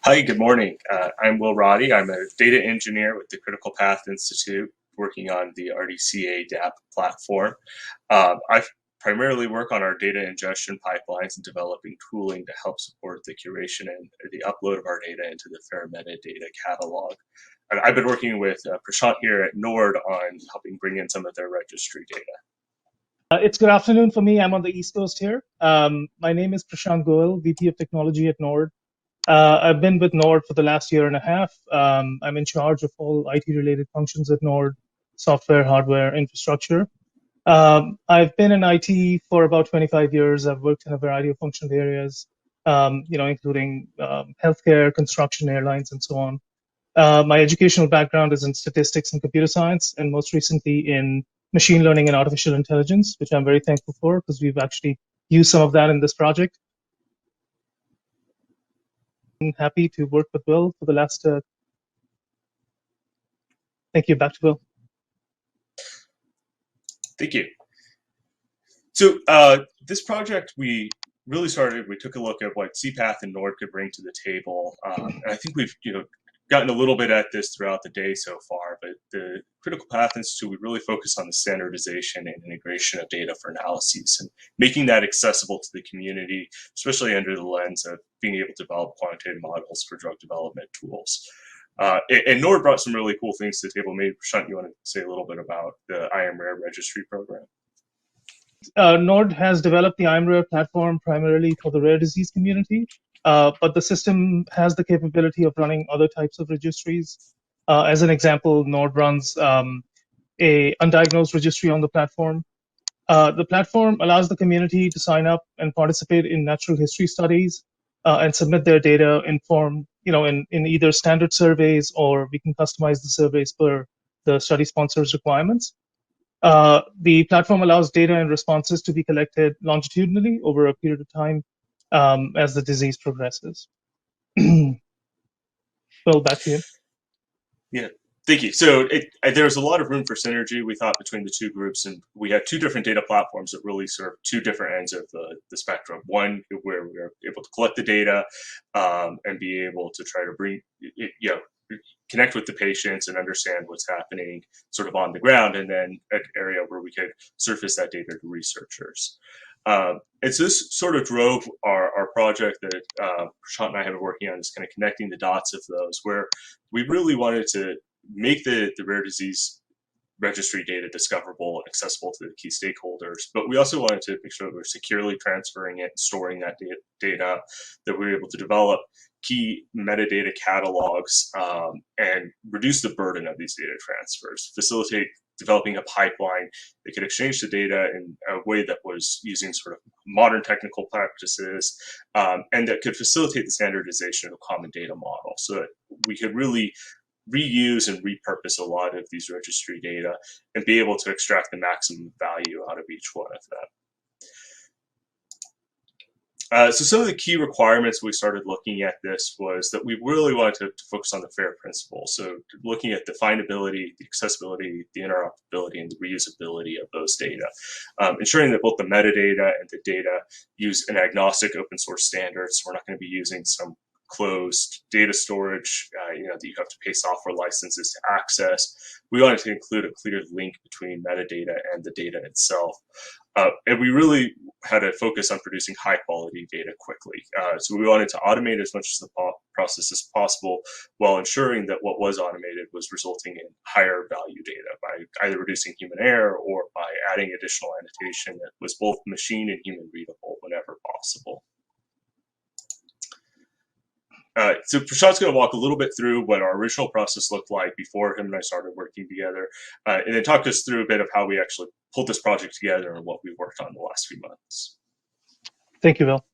Hi, good morning. I'm Roddy. I'm a data engineer with the Critical Path Institute working on the RDCA-DAP platform. I primarily work on our data ingestion pipelines and developing tooling to help support the curation and the upload of our data into the FAIR metadata catalog. And I've been working with Prashant here at Nord on helping bring in some of their registry data. It's good afternoon for me. I'm on the East Coast here. My name is Prashant Goel, VP of Technology at Nord. I've been with Nord for the last year and a half. I'm in charge of all IT-related functions at Nord, software, hardware, infrastructure. I've been in IT for about 25 years. I've worked in a variety of functional areas, including healthcare, construction, airlines, and so on. My educational background is in statistics and computer science, and most recently in machine learning and artificial intelligence, which I'm very thankful for because we've actually used some of that in this project. I'm happy to work with Will for the last. Thank you. Back to Will. Thank you. So this project, we took a look at what c-path and Nord could bring to the table. And I think we've gotten a little bit at this throughout the day so far, but the Critical Path Institute, we really focus on the standardization and integration of data for analyses and making that accessible to the community, especially under the lens of being able to develop quantitative models for drug development tools. And Nord brought some really cool things to the table. Maybe, Prashant, you want to say a little bit about the IMRare registry program? Nord has developed the IMRare platform primarily for the rare disease community, but the system has the capability of running other types of registries. As an example, Nord runs a undiagnosed registry on the platform. The platform allows the community to sign up and participate in natural history studies and submit their data in either standard surveys, or we can customize the surveys per the study sponsor's requirements. The platform allows data and responses to be collected longitudinally over a period of time as the disease progresses. Well, back to you. Yeah, thank you. So there's a lot of room for synergy, we thought, between the two groups, and we had two different data platforms that really serve two different ends of the spectrum. One where we're able to collect the data and be able to try to connect with the patients and understand what's happening sort of on the ground, and then an area where we could surface that data to researchers. And so this sort of drove our project that Prashant and I have been working on, is kind of connecting the dots of those, where we really wanted to make the rare disease registry data discoverable and accessible to the key stakeholders, but we also wanted to make sure that we're securely transferring it and storing that data, that we were able to develop key metadata catalogs and reduce the burden of these data transfers, facilitate developing a pipeline that could exchange the data in a way that was using sort of modern technical practices and that could facilitate the standardization of a common data model, so that we could really reuse and repurpose a lot of these registry data and be able to extract the maximum value out of each one of them. So some of the key requirements we started looking at this was that we really wanted to focus on the FAIR principle. So looking at the findability, the accessibility, the interoperability, and the reusability of those data. Ensuring that both the metadata and the data use an agnostic open source standard. So we're not going to be using some closed data storage, that you have to pay software licenses to access. We wanted to include a clear link between metadata and the data itself. And we really had a focus on producing high quality data quickly. So we wanted to automate as much of the process as possible, while ensuring that what was automated was resulting in higher value data by either reducing human error or by adding additional annotation that was both machine and human readable whenever possible. So Prashant's going to walk a little bit through what our original process looked like before him and I started working together, and then talk us through a bit of how we actually pulled this project together and what we've worked on the last few months. Thank you, Will.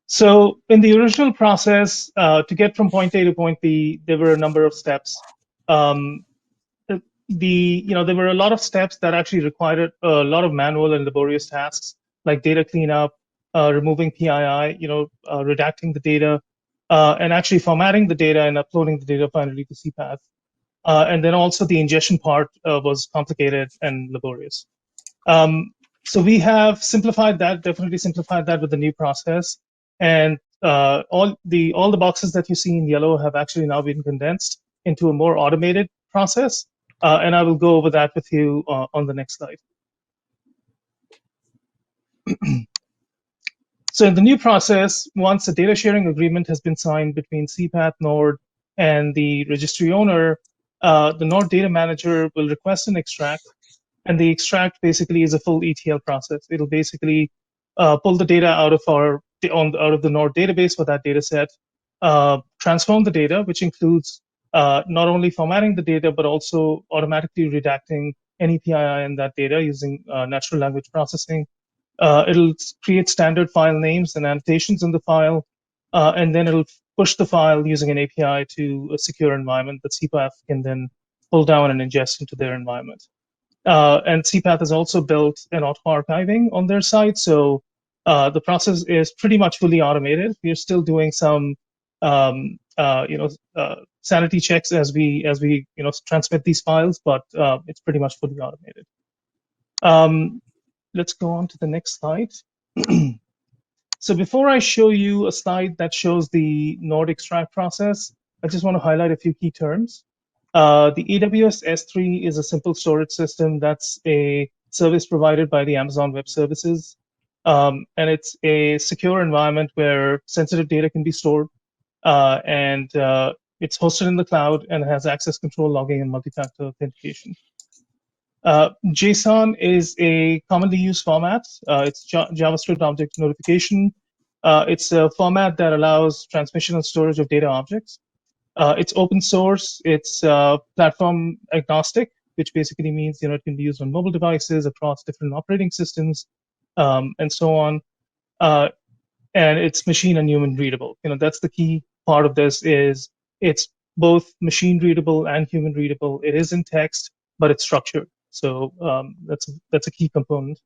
So in the original process, to get from point A to point B, there were a number of steps. There were a lot of steps that actually required a lot of manual and laborious tasks, like data cleanup, removing PII, redacting the data, and actually formatting the data and uploading the data finally to c-path. And then also the ingestion part was complicated and laborious. So we have simplified that, definitely simplified that with the new process. And all the boxes that you see in yellow have actually now been condensed into a more automated process, and I will go over that with you on the next slide. So in the new process, once a data sharing agreement has been signed between c-path node and the registry owner, the node data manager will request an extract, and the extract basically is a full ETL process. It'll basically pull the data out of the node database for that data set, transform the data, which includes not only formatting the data but also automatically redacting any PII in that data using natural language processing. It'll create standard file names and annotations in the file, and then it'll push the file using an API to a secure environment that c-path can then pull down and ingest into their environment. And c-path has also built an auto-archiving on their side, so the process is pretty much fully automated. We're still doing some sanity checks as we transmit these files, but it's pretty much fully automated. Let's go on to the next slide. So before I show you a slide that shows the node extract process, I just want to highlight a few key terms. The AWS S3 is a simple storage system that's a service provided by the Amazon Web Services. And it's a secure environment where sensitive data can be stored. And it's hosted in the cloud and has access control, logging, and multi-factor authentication. JSON is a commonly used format. It's JavaScript object notification. It's a format that allows transmission and storage of data objects. It's open source. It's platform agnostic, which basically means it can be used on mobile devices across different operating systems, and so on. And it's machine and human readable. That's the key part of this. Is it's both machine readable and human readable. It is in text, but it's structured. So that's a key component.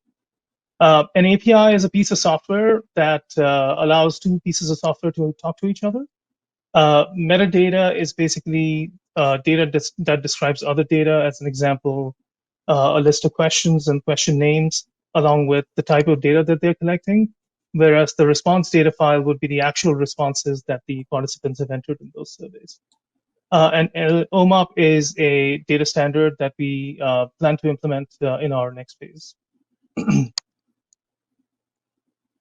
An API is a piece of software that allows two pieces of software to talk to each other. Metadata is basically data that describes other data. As an example, a list of questions and question names, along with the type of data that they're collecting. Whereas the response data file would be the actual responses that the participants have entered in those surveys. And OMOP is a data standard that we plan to implement in our next phase.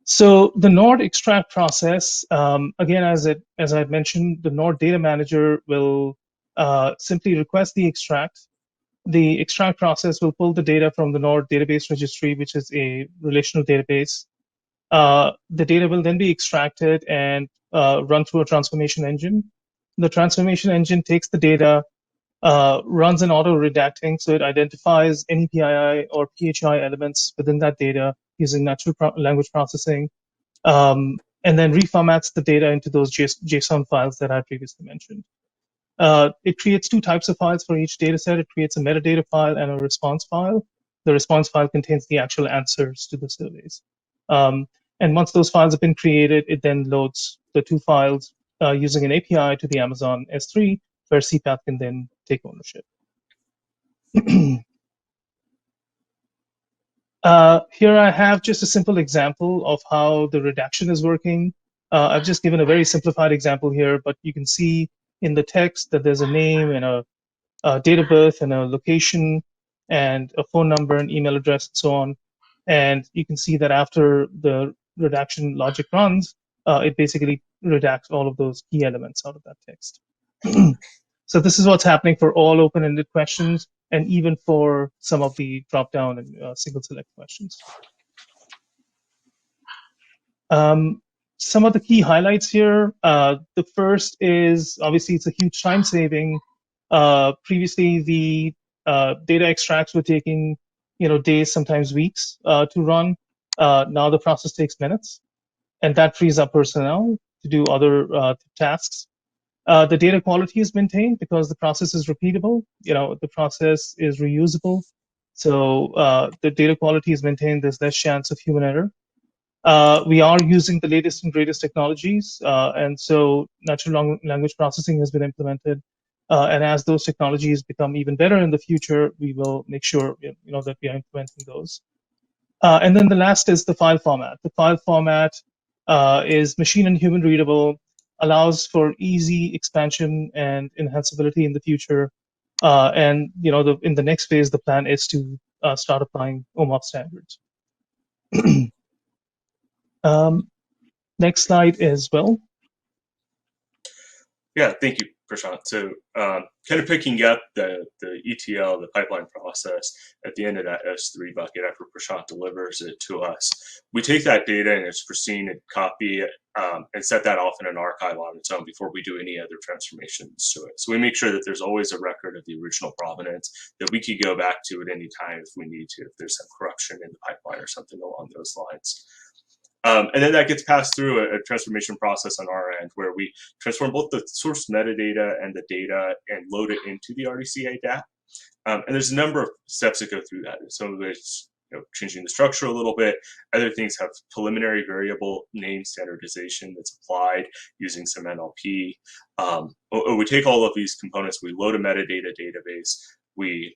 So the node extract process, again, as I mentioned, the node data manager will simply request the extract. The extract process will pull the data from the node database registry, which is a relational database. The data will then be extracted and run through a transformation engine. The transformation engine takes the data, runs an auto-redacting, so it identifies any PII or PHI elements within that data using natural language processing, and then reformats the data into those JSON files that I previously mentioned. It creates two types of files for each data set. It creates a metadata file and a response file. The response file contains the actual answers to the surveys. And once those files have been created, it then loads the two files using an API to the Amazon S3, where c-path can then take ownership. Here I have just a simple example of how the redaction is working. I've just given a very simplified example here, but you can see in the text that there's a name and a date of birth and a location and a phone number and email address and so on. And you can see that after the redaction logic runs, it basically redacts all of those key elements out of that text. So this is what's happening for all open-ended questions and even for some of the drop-down and single select questions. Some of the key highlights here. The first is obviously it's a huge time saving. Previously, the data extracts were taking days, sometimes weeks to run. Now the process takes minutes, and that frees up personnel to do other tasks. The data quality is maintained because the process is repeatable. The process is reusable, so the data quality is maintained. There's less chance of human error. We are using the latest and greatest technologies, and so natural language processing has been implemented. And as those technologies become even better in the future, we will make sure that we are implementing those. And then the last is the file format. The file format is machine and human readable, allows for easy expansion and enhanceability in the future. And in the next phase, the plan is to start applying OMOP standards. Next slide as well. Yeah, thank you, Prashant. So kind of picking up the ETL, the pipeline process, at the end of that S3 bucket after Prashant delivers it to us. We take that data and it's pristine and copy it and set that off in an archive on its own before we do any other transformations to it. So we make sure that there's always a record of the original provenance that we could go back to at any time if we need to, if there's some corruption in the pipeline or something along those lines. And then that gets passed through a transformation process on our end where we transform both the source metadata and the data and load it into the RDCA-DAP. And there's a number of steps that go through that. Some of it's changing the structure a little bit. Other things have preliminary variable name standardization that's applied using some NLP. We take all of these components, we load a metadata database, we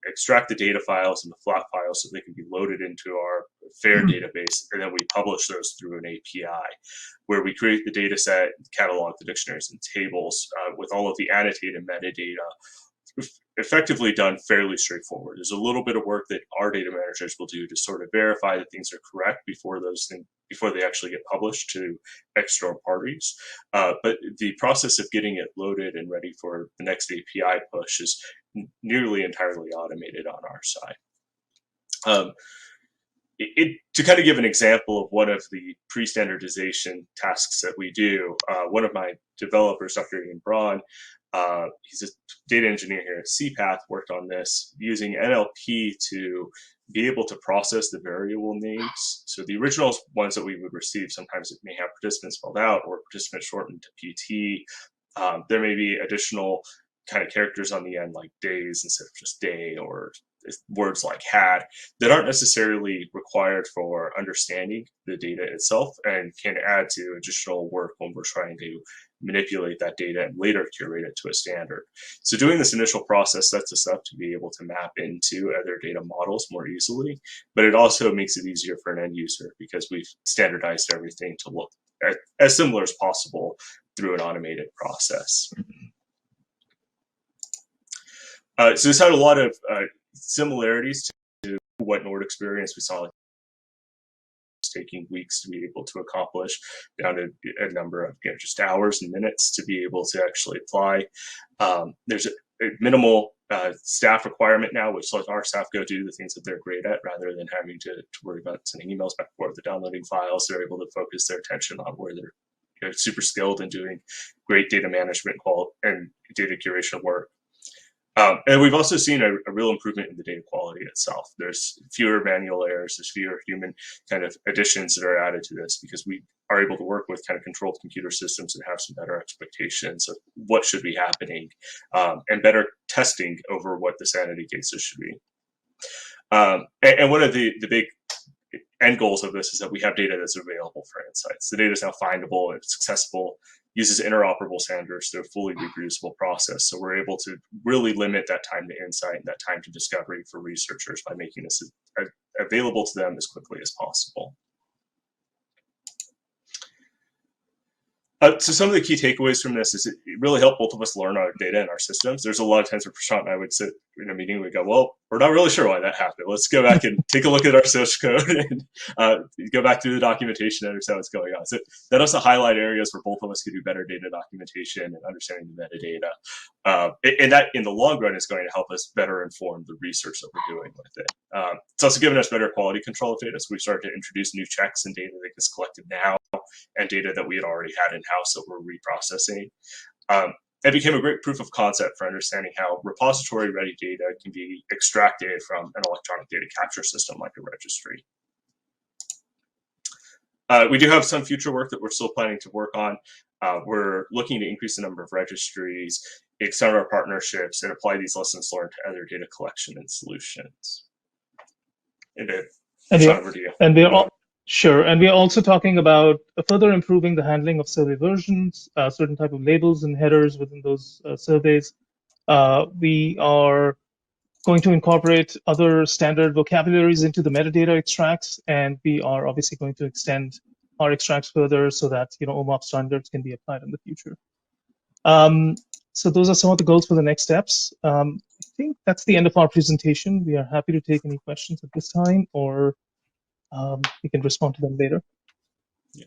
extract the data files and the flat files so they can be loaded into our FAIR database, and then we publish those through an API where we create the data set, catalog the dictionaries and tables with all of the annotated metadata, effectively done fairly straightforward. There's a little bit of work that our data managers will do to sort of verify that things are correct before they actually get published to external parties. But the process of getting it loaded and ready for the next API push is nearly entirely automated on our side. To kind of give an example of one of the pre-standardization tasks that we do, one of my developers, Dr. Ian Braun, he's a data engineer here at c-path, worked on this using NLP to be able to process the variable names. So the original ones that we would receive, sometimes it may have participants spelled out or participants shortened to PT. There may be additional kind of characters on the end like days instead of just day, or words like had, that aren't necessarily required for understanding the data itself and can add to additional work when we're trying to manipulate that data and later curate it to a standard. So doing this initial process sets us up to be able to map into other data models more easily, but it also makes it easier for an end user because we've standardized everything to look as similar as possible through an automated process. So this had a lot of similarities to what Nord experienced. We saw it taking weeks to be able to accomplish, down to a number of just hours and minutes to be able to actually apply. There's a minimal staff requirement now, which lets our staff go do the things that they're great at rather than having to worry about sending emails back and forth or downloading files. They're able to focus their attention on where they're super skilled in doing great data management and data curation work. And we've also seen a real improvement in the data quality itself. There's fewer manual errors, there's fewer human kind of additions that are added to this because we are able to work with kind of controlled computer systems and have some better expectations of what should be happening and better testing over what the sanity cases should be. And one of the big end goals of this is that we have data that's available for insights. The data is now findable, it's accessible, uses interoperable standards through a fully reproducible process. So we're able to really limit that time to insight and that time to discovery for researchers by making this available to them as quickly as possible. So some of the key takeaways from this is it really helped both of us learn our data and our systems. There's a lot of times where Prashant and I would sit in a meeting and we go, well, we're not really sure why that happened. Let's go back and take a look at our source code and go back through the documentation and understand what's going on. So that also highlight areas where both of us could do better data documentation and understanding the metadata. And that in the long run is going to help us better inform the research that we're doing with it. It's also given us better quality control of data. So we've started to introduce new checks and data that gets collected now and data that we had already had in-house that we're reprocessing. It became a great proof of concept for understanding how repository-ready data can be extracted from an electronic data capture system like a registry. We do have some future work that we're still planning to work on. We're looking to increase the number of registries, extend our partnerships, and apply these lessons learned to other data collection and solutions. Sure, and we are also talking about further improving the handling of survey versions, certain type of labels and headers within those surveys. We are going to incorporate other standard vocabularies into the metadata extracts, and we are obviously going to extend or extract further so that OMOP standards can be applied in the future. So those are some of the goals for the next steps. I think that's the end of our presentation. We are happy to take any questions at this time, or we can respond to them later. Yeah.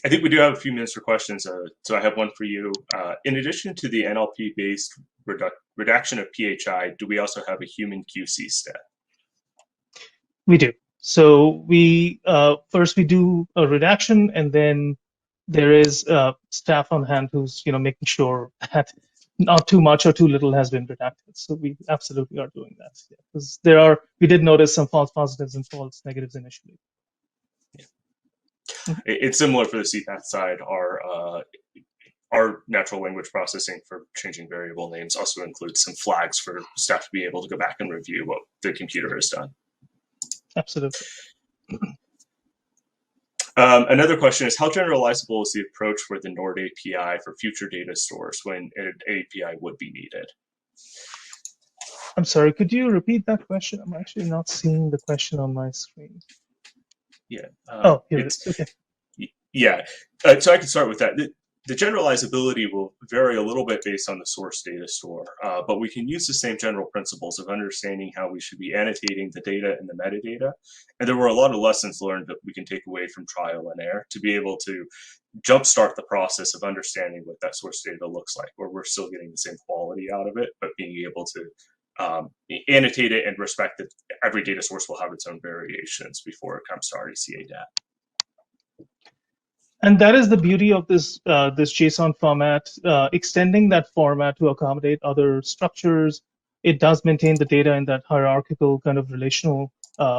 I think we do have a few minutes for questions, so I have one for you. In addition to the NLP-based redaction of PHI, do we also have a human QC step? We do. So we first we do a redaction, and then there is staff on hand who's making sure that not too much or too little has been redacted. So we absolutely are doing that, because we did notice some false positives and false negatives initially. Yeah. It's similar for the c-path side. Our natural language processing for changing variable names also includes some flags for staff to be able to go back and review what the computer has done. Absolutely. Another question is, how generalizable is the approach for the Nord API for future data stores when an API would be needed? I'm sorry, could you repeat that question? I'm actually not seeing the question on my screen. Yeah. Oh, here it is. Okay. Yeah. So I can start with that. The generalizability will vary a little bit based on the source data store, but we can use the same general principles of understanding how we should be annotating the data and the metadata. And there were a lot of lessons learned that we can take away from trial and error to be able to jumpstart the process of understanding what that source data looks like, where we're still getting the same quality out of it, but being able to annotate it and respect that every data source will have its own variations before it comes to RDCA-DAP. And that is the beauty of this JSON format, extending that format to accommodate other structures. It does maintain the data in that hierarchical kind of relational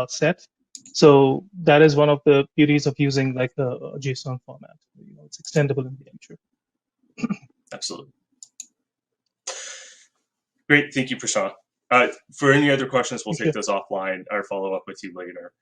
set. So that is one of the beauties of using like a JSON format. It's extendable in the future. Absolutely. Great, thank you, Prashant. For any other questions, we'll take those offline or follow up with you later.